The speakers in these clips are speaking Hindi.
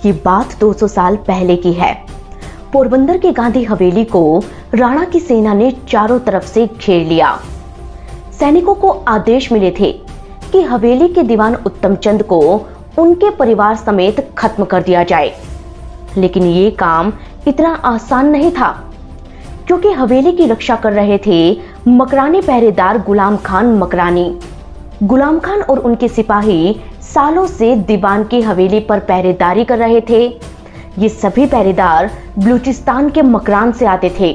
ये बात 200 साल पहले की है। पोरबंदर की गांधी हवेली को राणा की सेना ने चारों तरफ से घेर लिया। सैनिकों को आदेश मिले थे कि हवेली के दीवान उत्तमचंद को उनके परिवार समेत खत्म कर दिया जाए। लेकिन ये काम इतना आसान नहीं था, क्योंकि हवेली की रक्षा कर रहे थे मकरानी पहरेदार गुलाम खान मकरानी। गुलाम खान और उनके सिपाही सालों से दीवान की हवेली पर पहरेदारी कर रहे थे। ये सभी पहरेदार बलूचिस्तान के मकरान से आते थे।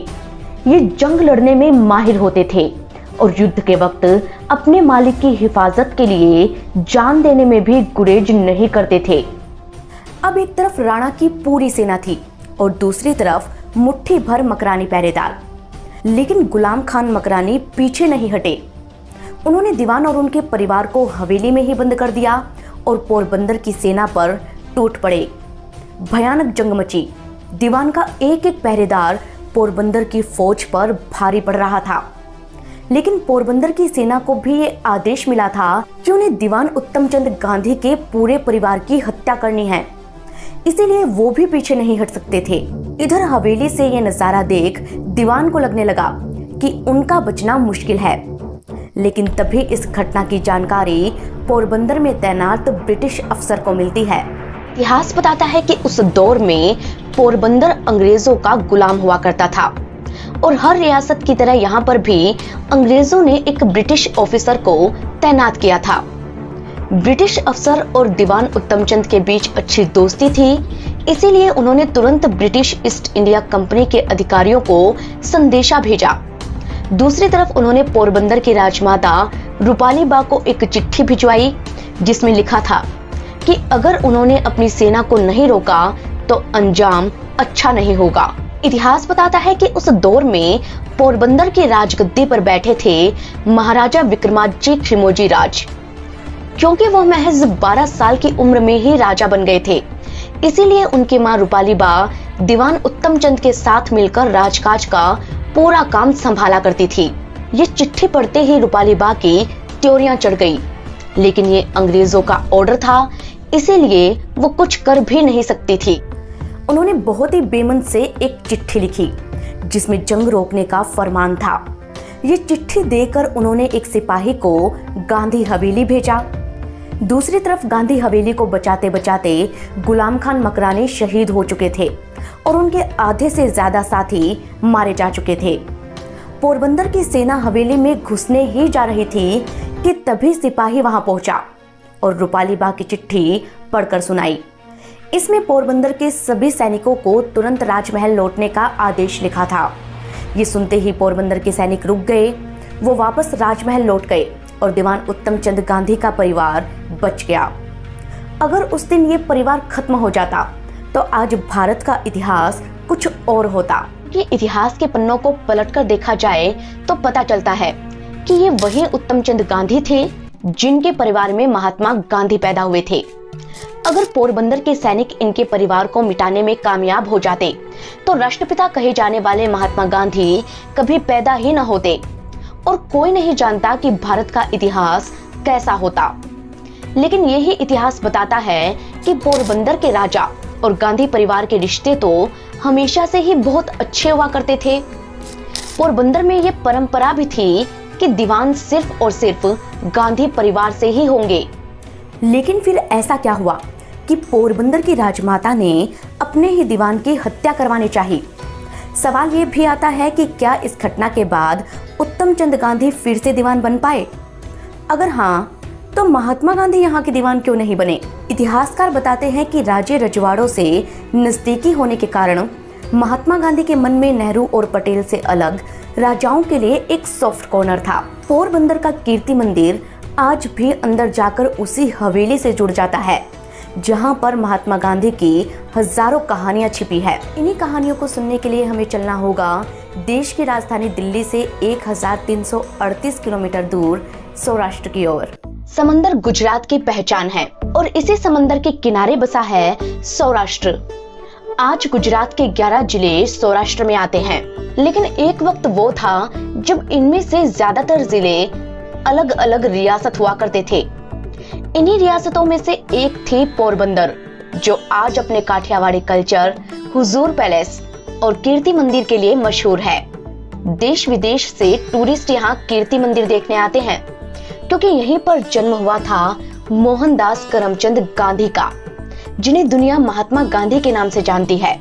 ये जंग लड़ने में माहिर होते थे और युद्ध के वक्त अपने मालिक की हिफाजत के लिए जान देने में भी गुरेज नहीं करते थे। अब एक तरफ राणा की पूरी सेना थी और दूसरी तरफ मुट्ठी भर मकरानी पहरेदार। लेकिन गुलाम खान मकरानी पीछे नहीं हटे। उन्होंने दीवान और उनके परिवार को हवेली में ही बंद कर दिया और पोरबंदर की सेना पर टूट पड़े। भयानक जंग मची। दीवान का एक एक पहरेदार पोरबंदर की फौज पर भारी पड़ रहा था। लेकिन पोरबंदर की सेना को भी ये आदेश मिला था कि उन्हें दीवान उत्तमचंद गांधी के पूरे परिवार की हत्या करनी है, इसीलिए वो भी पीछे नहीं हट सकते थे। इधर हवेली से ये नजारा देख दीवान को लगने लगा कि उनका बचना मुश्किल है। लेकिन तभी इस घटना की जानकारी पोरबंदर में तैनात ब्रिटिश अफसर को मिलती है। इतिहास बताता है कि उस दौर में पोरबंदर अंग्रेजों का गुलाम हुआ करता था और हर रियासत की तरह यहाँ पर भी अंग्रेजों ने एक ब्रिटिश ऑफिसर को तैनात किया था। ब्रिटिश अफसर और दीवान उत्तमचंद के बीच अच्छी दोस्ती थी, इसीलिए उन्होंने तुरंत ब्रिटिश ईस्ट इंडिया कंपनी के अधिकारियों को संदेशा भेजा। दूसरी तरफ उन्होंने पोरबंदर की राजमाता रूपाली बा को एक चिट्ठी भिजवाई, जिसमें लिखा था कि अगर उन्होंने अपनी सेना को नहीं रोका तो अंजाम अच्छा नहीं होगा। इतिहास बताता है कि उस दौर में पोरबंदर के राजगद्दी पर बैठे थे महाराजा विक्रमादित्य खिमोजी राज। क्योंकि वह महज 12 साल की उम्र में ही राजा बन गए थे, इसीलिए उनकी मां रूपाली बा दीवान उत्तमचंद के साथ मिलकर राजकाज का पूरा काम संभाला करती थी। ये चिट्ठी पढ़ते ही रूपाली बा की त्योरियां चढ़ गई, लेकिन ये अंग्रेजों का ऑर्डर था, इसीलिए वो कुछ कर भी नहीं सकती थी। उन्होंने बहुत ही बेमन से एक चिट्ठी लिखी, जिसमें जंग रोकने का फरमान था। ये चिट्ठी देकर उन्होंने एक सिपाही को गांधी हवेली भेजा। दूसरी तरफ गांधी हवेली को बचाते बचाते गुलाम खान मकरानी शहीद हो चुके थे और उनके आधे से ज्यादा साथी मारे जा चुके थे। पोरबंदर की सेना हवेली में घुसने ही जा रही थी कि तभी सिपाही वहां पहुंचा और रूपाली बा की चिट्ठी पढ़कर सुनाई। इसमें पोरबंदर के सभी सैनिकों को तुरंत राजमहल लौटने का आदेश लिखा था। ये सुनते ही पोरबंदर के सैनिक रुक गए। वो वापस राजमहल लौट गए और दीवान उत्तमचंद गांधी का परिवार बच गया। अगर उस दिन ये परिवार खत्म हो जाता तो आज भारत का इतिहास कुछ और होता। कि इतिहास के पन्नों को पलटकर देखा जाए तो पता चलता है कि ये वही उत्तमचंद गांधी थे जिनके परिवार में महात्मा गांधी पैदा हुए थे। अगर पोरबंदर के सैनिक इनके परिवार को मिटाने में कामयाब हो जाते तो राष्ट्रपिता कहे जाने वाले महात्मा गांधी कभी पैदा ही न होते और कोई नहीं जानता कि भारत का इतिहास कैसा होता। लेकिन यही इतिहास बताता है कि पोरबंदर के राजा और गांधी परिवार के रिश्ते तो हमेशा से ही बहुत अच्छे हुआ करते थे। पोरबंदर में ये परंपरा भी थी कि दीवान सिर्फ और सिर्फ गांधी परिवार से ही होंगे। लेकिन फिर ऐसा क्या हुआ कि पोरबंदर की राजमाता ने अपने ही दीवान की हत्या करवानी चाहिए? सवाल ये भी आता है कि क्या इस घटना के बाद उत्तमचंद गांधी फिर से दीवान बन पाए? अगर हाँ, तो महात्मा गांधी यहाँ के दीवान क्यों नहीं बने? इतिहासकार बताते हैं कि राज्य रजवाड़ों से नजदीकी होने के कारण महात्मा गांधी के मन में नेहरू और पटेल से अलग राजाओं के लिए एक सॉफ्ट कॉर्नर था। पोरबंदर का कीर्ति मंदिर आज भी अंदर जाकर उसी हवेली से जुड़ जाता है जहां पर महात्मा गांधी की हजारों कहानियां छिपी है। इन्हीं कहानियों को सुनने के लिए हमें चलना होगा देश की राजधानी दिल्ली से 1338 किलोमीटर दूर सौराष्ट्र की ओर। समंदर गुजरात की पहचान है और इसी समंदर के किनारे बसा है सौराष्ट्र। आज गुजरात के 11 जिले सौराष्ट्र में आते हैं, लेकिन एक वक्त वो था जब इनमें से ज्यादातर जिले अलग अलग रियासत हुआ करते थे। इन्हीं रियासतों में से एक थी पोरबंदर। जो आज अपने काठियावाड़ी कल्चर, हुजूर पैलेस और कीर्ति मंदिर के लिए मशहूर है। देश विदेश से टूरिस्ट यहाँ कीर्ति मंदिर देखने आते हैं, क्योंकि यहीं पर जन्म हुआ था मोहनदास करमचंद गांधी का, जिन्हें दुनिया महात्मा गांधी के नाम से जानती है।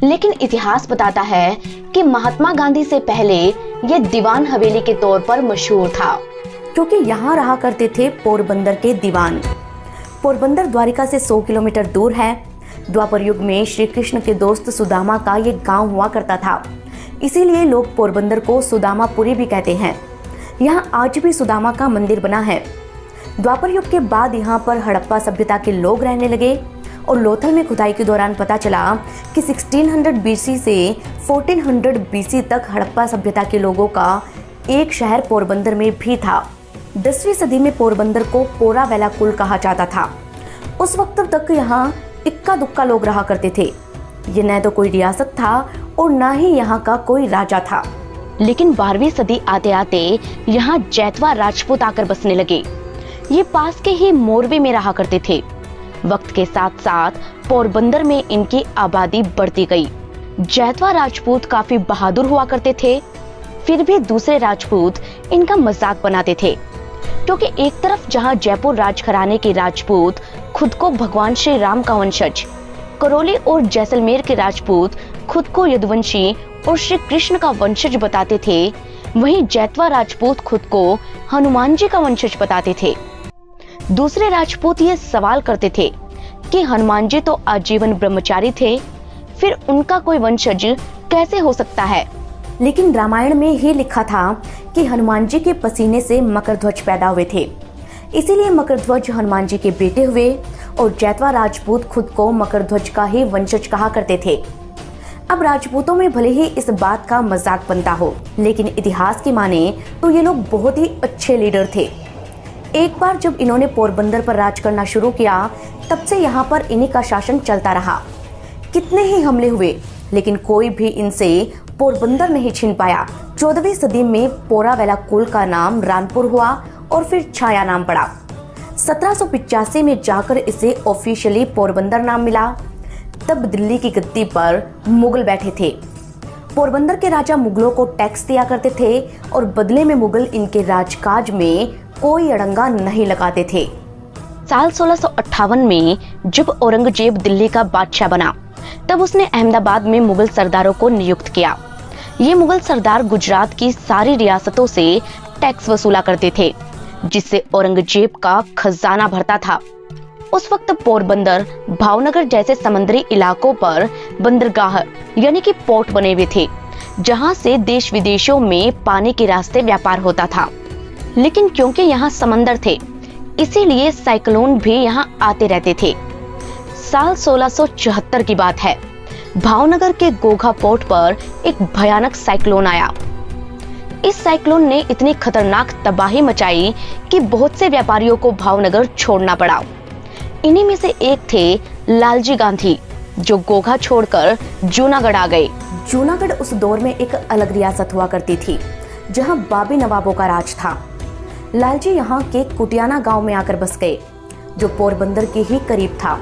लेकिन इतिहास बताता है कि महात्मा गांधी से पहले ये दीवान हवेली के तौर पर मशहूर था, क्योंकि यहाँ रहा करते थे पोरबंदर के दीवान। पोरबंदर द्वारिका से 100 किलोमीटर दूर है। द्वापर युग में श्री कृष्ण के दोस्त सुदामा का ये गांव हुआ करता था, इसीलिए लोग पोरबंदर को सुदामापुरी भी कहते हैं। यहाँ आज भी सुदामा का मंदिर बना है। द्वापर युग के बाद यहाँ पर हड़प्पा सभ्यता के लोग रहने लगे और लोथल में खुदाई के दौरान पता चला कि 1600 बीसी से 1400 बीसी तक हड़प्पा सभ्यता के लोगों का एक शहर पोरबंदर में भी था। 10वीं सदी में पोरबंदर को पोरा वेला कुल कहा जाता था। उस वक्त तक यहाँ इक्का दुक्का लोग रहा करते थे। ये न तो कोई रियासत था और न ही यहाँ का कोई राजा था। लेकिन 12वीं सदी आते आते यहाँ जैतवा राजपूत आकर बसने लगे। ये पास के ही मोरवे में रहा करते थे। वक्त के साथ साथ पोरबंदर में इनकी आबादी बढ़ती गई। जैतवा राजपूत काफी बहादुर हुआ करते थे, फिर भी दूसरे राजपूत इनका मजाक बनाते थे, क्योंकि एक तरफ जहां जयपुर राजघराने के राजपूत खुद को भगवान श्री राम का वंशज, करौली और जैसलमेर के राजपूत खुद को यदुवंशी और श्री कृष्ण का वंशज बताते थे, वहीं जैतवा राजपूत खुद को हनुमान जी का वंशज बताते थे। दूसरे राजपूत ये सवाल करते थे कि हनुमान जी तो आजीवन ब्रह्मचारी थे, फिर उनका कोई वंशज कैसे हो सकता है। लेकिन रामायण में ही लिखा था कि हनुमान जी के पसीने से मकरध्वज पैदा हुए थे, इसीलिए मकरध्वज हनुमान जी के बेटे हुए और जैतवा राजपूत खुद को मकरध्वज का ही वंशज कहा करते थे। अब राजपूतों में भले ही इस बात का मजाक बनता हो, लेकिन इतिहास की माने तो ये लोग बहुत ही अच्छे लीडर थे। एक बार जब इन्होंने पोरबंदर पर राज करना शुरू किया, तब से यहाँ पर इन्हीं का शासन चलता रहा। कितने ही हमले हुए, लेकिन कोई भी इनसे पोरबंदर नहीं छीन पाया। 14वीं सदी में पोरा वेला कुल का नाम रानपुर हुआ और फिर छाया नाम पड़ा। 1785 में जाकर इसे ऑफिशियली पोरबंदर नाम मिला। तब दिल्ली की गद्दी पर मुगल बैठे थे। पोरबंदर के राजा मुगलों को टैक्स दिया करते थे और बदले में मुगल इनके राजकाज में कोई अड़ंगा नहीं लगाते थे। साल 1658 में जब औरंगजेब दिल्ली का बादशाह बना, तब उसने अहमदाबाद में मुगल सरदारों को नियुक्त किया। ये मुगल सरदार गुजरात की सारी रियासतों से टैक्स वसूला करते थे, जिससे औरंगजेब का खजाना भरता था। उस वक्त पोरबंदर, भावनगर जैसे समुद्री इलाकों पर बंदरगाह यानी कि पोर्ट बने हुए थे, जहां से देश विदेशों में पानी के रास्ते व्यापार होता था। लेकिन क्योंकि यहाँ समंदर थे, इसीलिए साइक्लोन भी यहाँ आते रहते थे। साल 1674 की बात है। भावनगर के गोघा पोर्ट पर एक भयानक साइक्लोन आया। इस साइक्लोन ने इतनी खतरनाक तबाही मचाई कि बहुत से व्यापारियों को भावनगर छोड़ना पड़ा। इन्हीं में से एक थे लालजी गांधी, जो गोघा छोड़कर जूनागढ़ आ गए। जूनागढ़ उस दौर में एक अलग रियासत हुआ करती थी, जहां बाबी नवाबों का राज था। लालजी यहाँ के कुटियाना गांव में आकर बस गए, जो पोरबंदर के ही करीब था।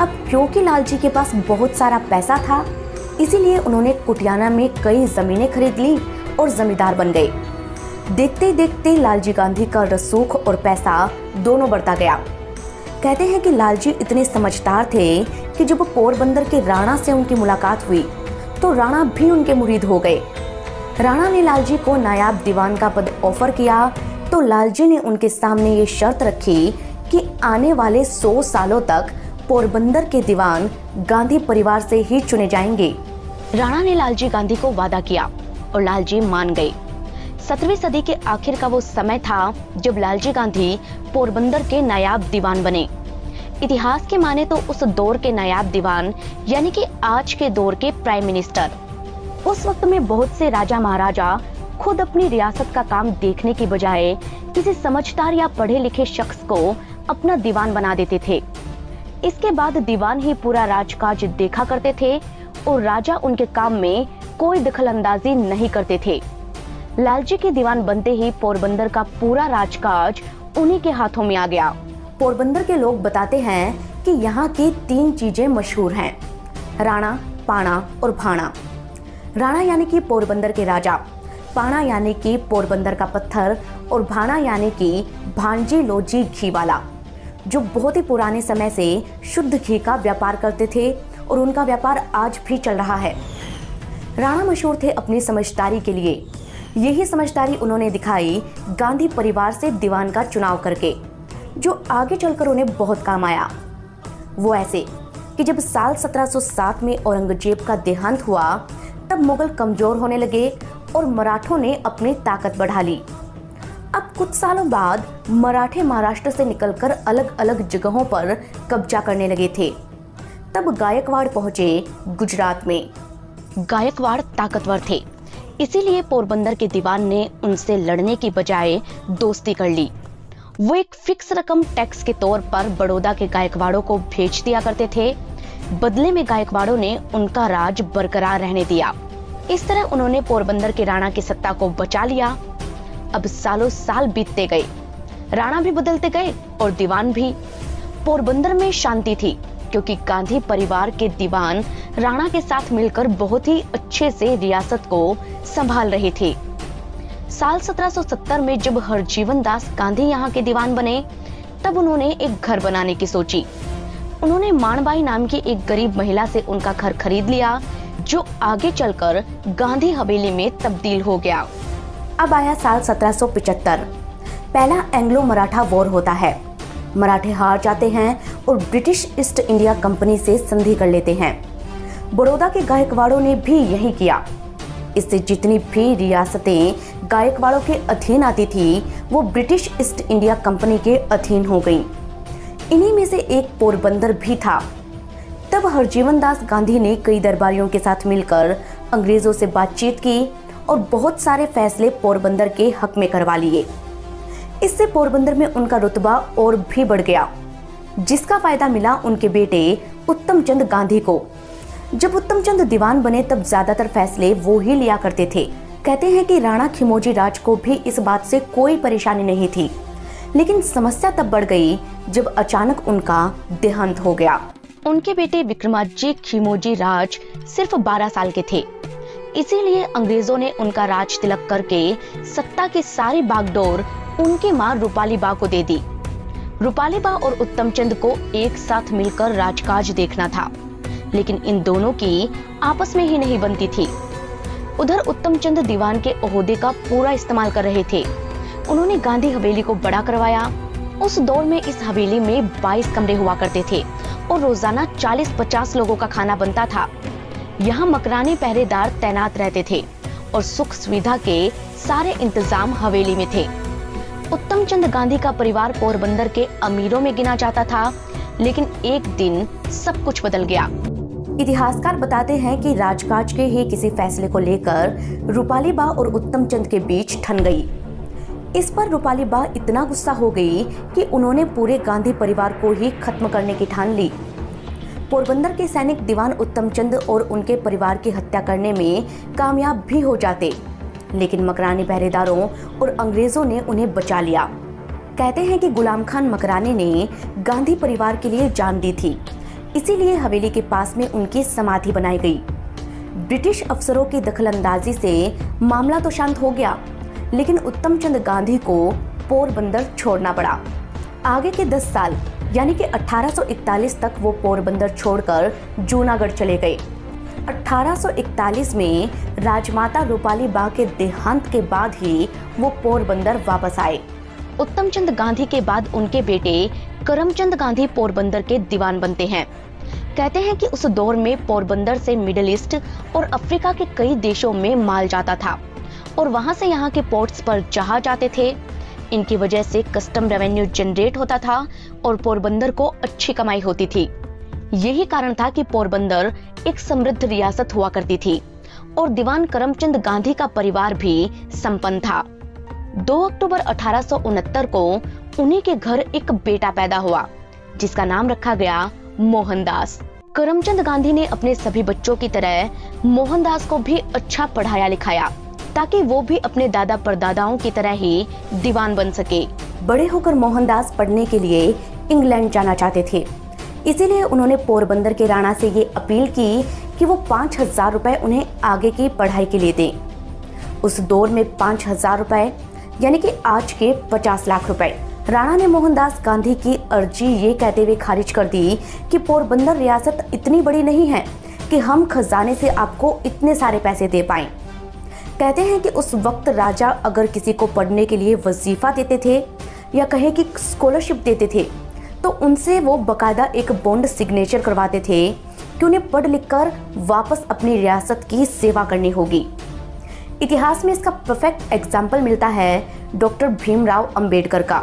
अब क्योंकि लालजी के पास बहुत सारा पैसा था, इसीलिए उन्होंने कुटियाना में कई जमीनें खरीद ली और जमींदार बन गए। देखते देखते लालजी गांधी का रसूख और पैसा दोनों बढ़ता गया। कहते हैं कि लालजी इतने समझदार थे कि जब पोरबंदर के राणा से उनकी मुलाकात हुई, तो राणा भी उनके मुरीद हो गए। राणा ने लालजी को नायाब दीवान का पद ऑफर किया, तो लालजी ने उनके सामने ये शर्त रखी कि आने वाले 100 सालों तक पोरबंदर के दीवान गांधी परिवार से ही चुने जाएंगे। राणा ने लालजी गांधी को वादा किया और लालजी मान गए। 17वीं सदी के आखिर का वो समय था जब लालजी गांधी पोरबंदर के नायाब दीवान बने। इतिहास के माने तो उस दौर के नायाब दीवान यानी कि आज के दौर के प्राइम मिनिस्टर। उस वक्त में बहुत से राजा महाराजा खुद अपनी रियासत का काम देखने की बजाय किसी समझदार या पढ़े लिखे शख्स को अपना दीवान बना देते थे। इसके बाद दीवान ही पूरा राजकाज देखा करते थे और राजा उनके काम में कोई दखल अंदाजी नहीं करते थे। लालजी के दीवान बनते ही पोरबंदर का पूरा राजकाज उन्हीं के हाथों में आ गया। पोरबंदर के लोग बताते हैं कि यहाँ की 3 चीजें मशहूर हैं, राणा, पाणा और भाणा। राणा यानी कि पोरबंदर के राजा, पाणा यानी कि पोरबंदर का पत्थर और भाणा यानी कि भांजी लोजी घी वाला, जो बहुत ही पुराने समय से शुद्ध घी का व्यापार करते थे और उनका व्यापार आज भी चल रहा है। राणा मशहूर थे अपनी समझदारी के लिए। यही समझदारी उन्होंने दिखाई गांधी परिवार से दीवान का चुनाव करके, जो आगे चलकर उन्हें बहुत काम आया। वो ऐसे कि जब साल 1707 में औरंगजेब का देहांत हुआ, तब मुगल कमजोर होने लगे और मराठों ने अपनी ताकत बढ़ा ली। अब कुछ सालों बाद मराठे महाराष्ट्र से निकलकर अलग अलग जगहों पर कब्जा करने लगे थे। तब गायकवाड़ पहुंचे गुजरात में। गायकवाड़ ताकतवर थे, इसीलिए पोरबंदर के दीवान ने उनसे लड़ने की बजाय दोस्ती कर ली। वो एक फिक्स रकम टैक्स के तौर पर बड़ौदा के गायकवाड़ों को भेज दिया करते थे। बदले में गायकवाड़ों ने उनका राज बरकरार रहने दिया। इस तरह उन्होंने पोरबंदर के राणा की सत्ता को बचा लिया। अब सालों साल बीतते गए, राणा भी बदलते गए और दीवान भी। पोरबंदर में शांति थी क्योंकि गांधी परिवार के दीवान राणा के साथ मिलकर बहुत ही अच्छे से रियासत को संभाल रहे थे। साल 1770 में जब हरजीवन दास गांधी यहाँ के दीवान बने, तब उन्होंने एक घर बनाने की सोची। उन्होंने माणबाई नाम की एक गरीब महिला से उनका घर खरीद लिया, जो आगे चलकर गांधी हवेली में तब्दील हो गया। अब आया साल 1775। पहला एंग्लो मराठा वॉर होता है। मराठे हार जाते हैं और ब्रिटिश ईस्ट इंडिया कंपनी से संधि कर लेते हैं। बड़ौदा के गायकवाड़ों ने भी यही किया। इससे जितनी भी रियासतें गायकवाड़ों के अधीन आती थी, वो ब्रिटिश ईस्ट इंडिया कंपनी के अधीन हो गईं। इन्हीं में से एक पोरबंदर भी था। तब हरजीवन दास गांधी ने कई दरबारियों के साथ मिलकर अंग्रेजों से बातचीत की और बहुत सारे फैसले पोरबंदर के हक में करवा लिए। इससे पोरबंदर में उनका रुतबा और भी बढ़ गया, जिसका फायदा मिला उनके बेटे उत्तम चंद गांधी को। जब उत्तम चंद दीवान बने, तब ज्यादातर फैसले वो ही लिया करते थे। कहते हैं कि राणा खिमोजी राज को भी इस बात से कोई परेशानी नहीं थी, लेकिन समस्या तब बढ़ गई जब अचानक उनका देहांत हो गया। उनके बेटे विक्रमाजी खिमोजी राज सिर्फ 12 साल के थे, इसीलिए अंग्रेजों ने उनका राज तिलक करके सत्ता की सारी बागडोर उनकी मां रूपाली बा को दे दी। रूपाली बा और उत्तम चंद को एक साथ मिलकर राजकाज देखना था, लेकिन इन दोनों की आपस में ही नहीं बनती थी। उधर उत्तम चंद दीवान के ओहदे का पूरा इस्तेमाल कर रहे थे। उन्होंने गांधी हवेली को बड़ा करवाया। उस दौर में इस हवेली में 22 कमरे हुआ करते थे और रोजाना 40-50 लोगों का खाना बनता था। यहाँ मकरानी पहरेदार तैनात रहते थे और सुख सुविधा के सारे इंतजाम हवेली में थे। उत्तम चंद गांधी का परिवार पोरबंदर के अमीरों में गिना जाता था, लेकिन एक दिन सब कुछ बदल गया। इतिहासकार बताते हैं कि राजकाज के ही किसी फैसले को लेकर रूपाली बा और उत्तम चंद के बीच ठन गई। इस पर रूपाली बा इतना गुस्सा हो गई कि उन्होंने पूरे गांधी परिवार को ही खत्म करने की ठान ली। पोरबंदर के सैनिक दीवान उत्तम चंद और उनके परिवार की हत्या करने में कामयाब भी हो जाते, लेकिन मकरानी पहरेदारों और अंग्रेजों ने उन्हें बचा लिया। कहते हैं कि गुलाम खान मकरानी ने गांधी परिवार के लिए जान दी थी, इसीलिए हवेली के पास में उनकी समाधि बनाई गई। ब्रिटिश अफसरों की दखलंदाजी से मामला तो शांत हो गया, लेकिन उत्तम चंद गांधी को पोरबंदर छोड़ना पड़ा। आगे के 10 साल यानी कि 1841 तक वो पोरबंदर छोड़कर जूनागढ़ चले गए। 1841 में राजमाता रूपाली बा के देहांत के बाद ही वो पोरबंदर वापस आए। उत्तम चंद गांधी के बाद उनके बेटे करमचंद गांधी पोरबंदर के दीवान बनते हैं। कहते हैं कि उस दौर में पोरबंदर से मिडिल ईस्ट और अफ्रीका के कई देशों में माल जाता था और वहां से यहाँ के पोर्ट्स पर जहाज आते थे। इनकी वजह से कस्टम रेवेन्यू जनरेट होता था और पोरबंदर को अच्छी कमाई होती थी। यही कारण था कि पोरबंदर एक समृद्ध रियासत हुआ करती थी और दीवान करमचंद गांधी का परिवार भी संपन्न था। 2 अक्टूबर 1869 को उन्हीं के घर एक बेटा पैदा हुआ, जिसका नाम रखा गया मोहनदास। करमचंद गांधी ने अपने सभी बच्चों की तरह मोहनदास को भी अच्छा पढ़ाया लिखाया, ताकि वो भी अपने दादा परदादाओं की तरह ही दीवान बन सके। बड़े होकर मोहनदास पढ़ने के लिए इंग्लैंड जाना चाहते थे, इसीलिए उन्होंने पोरबंदर के राणा से ये अपील की कि वो 5,000 रुपए उन्हें आगे की पढ़ाई के लिए दें। उस दौर में 5,000 रुपए यानी कि आज के 50 लाख रुपए। राणा ने मोहनदास गांधी की अर्जी ये कहते हुए खारिज कर दी कि पोरबंदर रियासत इतनी बड़ी नहीं है कि हम खजाने से आपको इतने सारे पैसे दे पाएं। कहते हैं कि उस वक्त राजा अगर किसी को पढ़ने के लिए वजीफा देते थे या कहे कि स्कॉलरशिप देते थे तो उनसे वो बकायदा एक बॉन्ड सिग्नेचर करवाते थे कि उन्हें पढ़ लिख कर वापस अपनी रियासत की सेवा करनी होगी। इतिहास में इसका परफेक्ट एग्जाम्पल मिलता है डॉक्टर भीमराव अंबेडकर का।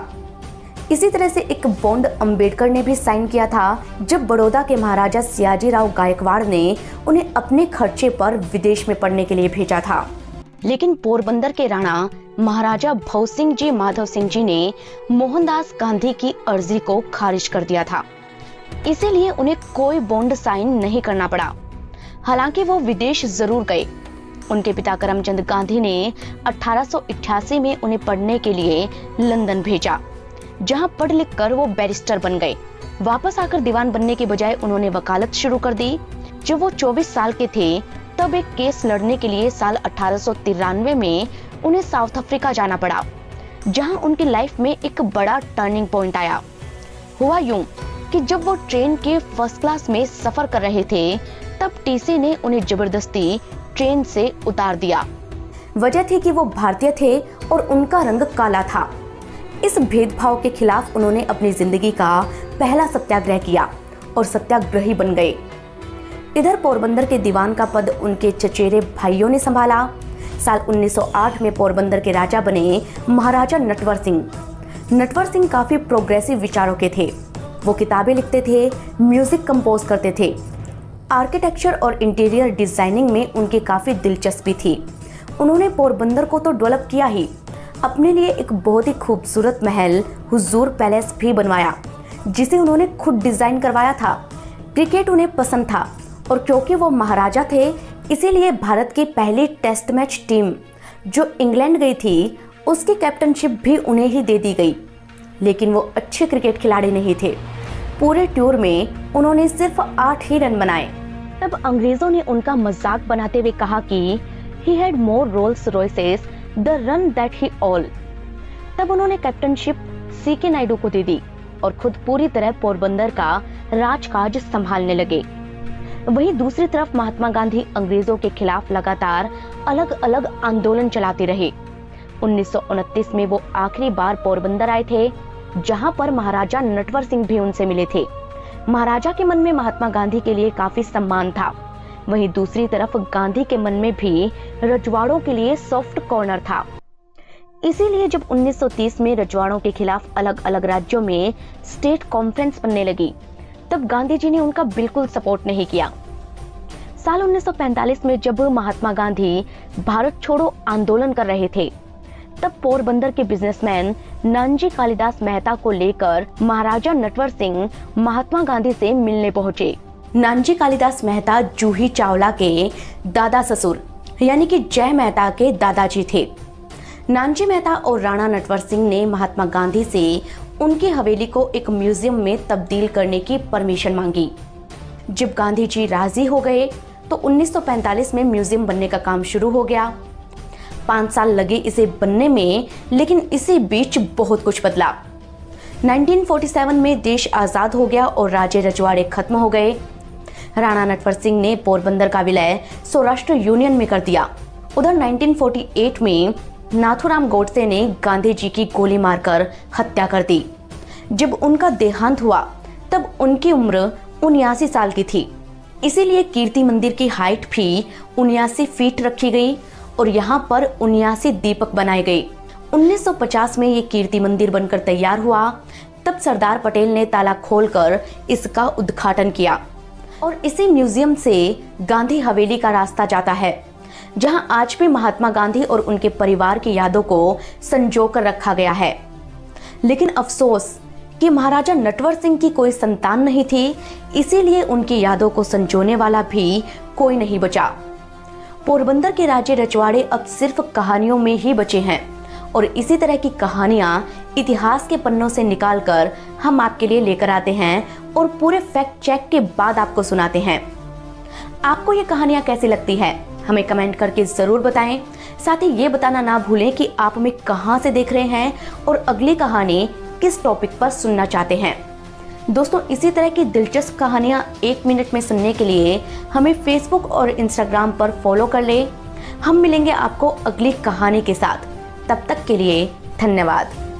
इसी तरह से एक बॉन्ड अंबेडकर ने भी साइन किया था जब बड़ौदा के महाराजा सियाजीराव गायकवाड़ ने उन्हें अपने खर्चे पर विदेश में पढ़ने के लिए भेजा था। लेकिन पोरबंदर के राणा महाराजा भव सिंह जी माधव सिंह जी ने मोहनदास गांधी की अर्जी को खारिज कर दिया था, इसीलिए उन्हें कोई बॉन्ड साइन नहीं करना पड़ा। हालांकि वो विदेश जरूर गए। उनके पिता करमचंद गांधी ने 1888 में उन्हें पढ़ने के लिए लंदन भेजा, जहां पढ़ लिख कर वो बैरिस्टर बन गए। वापस आकर दीवान बनने के बजाय उन्होंने वकालत शुरू कर दी। जब वो 24 साल के थे तब एक केस लड़ने के लिए साल 1893 में उन्हें साउथ अफ्रीका जाना पड़ा, जहां उनकी लाइफ में एक बड़ा टर्निंग पॉइंट आया। हुआ यूं कि जब वो ट्रेन के फर्स्ट क्लास में सफर कर रहे थे तब टीसी ने उन्हें जबरदस्ती ट्रेन से उतार दिया। वजह थी कि वो भारतीय थे और उनका रंग काला था। इस भेदभाव के खिलाफ उन्होंने अपनी जिंदगी का पहला सत्याग्रह किया और सत्याग्रही बन गए। इधर पोरबंदर के दीवान का पद उनके चचेरे भाइयों ने संभाला। साल 1908 में पोरबंदर के राजा बने महाराजा नटवर सिंह। नटवर सिंह काफी प्रोग्रेसिव विचारों के थे। वो किताबें लिखते थे, म्यूजिक कंपोज करते थे। आर्किटेक्चर और इंटीरियर डिजाइनिंग में उनकी काफी दिलचस्पी थी। उन्होंने पोरबंदर को तो डेवलप किया ही, अपने लिए एक बहुत ही खूबसूरत महल हुजूर पैलेस भी बनवाया, जिसे उन्होंने खुद डिजाइन करवाया था। क्रिकेट उन्हें पसंद था और क्योंकि वो महाराजा थे इसीलिए भारत की पहली टेस्ट मैच टीम जो इंग्लैंड गई थी उसकी कैप्टनशिप भी उन्हें ही दे दी गई। लेकिन वो अच्छे क्रिकेट खिलाड़ी नहीं थे। पूरे टूर में उन्होंने सिर्फ 8 ही रन बनाए। तब अंग्रेजों ने उनका मजाक बनाते हुए कहा कि he had more Rolls Royces the run that he all। तब उन्होंने कैप्टनशिप सीके नायडू को दे दी और खुद पूरी तरह पोरबंदर का राजकाज संभालने लगे। वहीं दूसरी तरफ महात्मा गांधी अंग्रेजों के खिलाफ लगातार अलग अलग आंदोलन चलाते रहे। 1929 में वो आखिरी बार पोरबंदर आए थे, जहां पर महाराजा नटवर सिंह भी उनसे मिले थे। महाराजा के मन में महात्मा गांधी के लिए काफी सम्मान था। वहीं दूसरी तरफ गांधी के मन में भी रजवाड़ों के लिए सॉफ्ट कॉर्नर था। इसीलिए जब 1930 में रजवाड़ों के खिलाफ अलग अलग राज्यों में स्टेट कॉन्फ्रेंस बनने लगी तब गांधी जी ने उनका बिल्कुल सपोर्ट नहीं किया। साल 1945 में जब महात्मा गांधी भारत छोड़ो आंदोलन कर रहे थे तब पोरबंदर के बिजनेसमैन नानजी कालिदास मेहता को लेकर महाराजा नटवर सिंह महात्मा गांधी से मिलने पहुंचे। नानजी कालिदास मेहता जूही चावला के दादा ससुर यानी कि जय मेहता के दादाजी थे। नानजी मेहता और राणा नटवर सिंह ने महात्मा गांधी से उनकी हवेली को एक म्यूजियम में तब्दील करने की परमिशन मांगी। जब गांधी जी राजी हो गए तो 1945 में म्यूजियम बनने का काम शुरू हो गया। 5 साल लगे इसे बनने में, लेकिन इसी बीच बहुत कुछ बदला। 1947 में देश आजाद हो गया और राजे रजवाड़े खत्म हो गए। राणा नटवर सिंह ने पोरबंदर का विलय सौराष्ट्र यूनियन में कर दिया। उधर 1948 में नाथूराम गोडसे ने गांधी जी की गोली मारकर हत्या कर दी। जब उनका देहांत हुआ तब उनकी उम्र 79 साल की थी। इसीलिए कीर्ति मंदिर की हाइट भी 79 फीट रखी गई और यहाँ पर 79 दीपक बनाए गए। 1950 में ये कीर्ति मंदिर बनकर तैयार हुआ। तब सरदार पटेल ने ताला खोलकर इसका उद्घाटन किया और इसी म्यूजियम से गांधी हवेली का रास्ता जाता है, जहां आज भी महात्मा गांधी और उनके परिवार की यादों को संजो कर रखा गया है। लेकिन अफसोस कि महाराजा नटवर सिंह की कोई संतान नहीं थी, इसीलिए उनकी यादों को संजोने वाला भी कोई नहीं बचा। पोरबंदर के राजे रजवाड़े अब सिर्फ कहानियों में ही बचे हैं और इसी तरह की कहानियां इतिहास के पन्नों से निकालकर हम आपके लिए लेकर आते हैं और पूरे फैक्ट चेक के बाद आपको सुनाते हैं। आपको ये कहानियां कैसी लगती है हमें कमेंट करके जरूर बताएं। साथ ही ये बताना ना भूलें कि आप हमें कहां से देख रहे हैं और अगली कहानी किस टॉपिक पर सुनना चाहते हैं। दोस्तों, इसी तरह की दिलचस्प कहानियां 1 मिनट में सुनने के लिए हमें फेसबुक और इंस्टाग्राम पर फॉलो कर ले। हम मिलेंगे आपको अगली कहानी के साथ। तब तक के लिए धन्यवाद।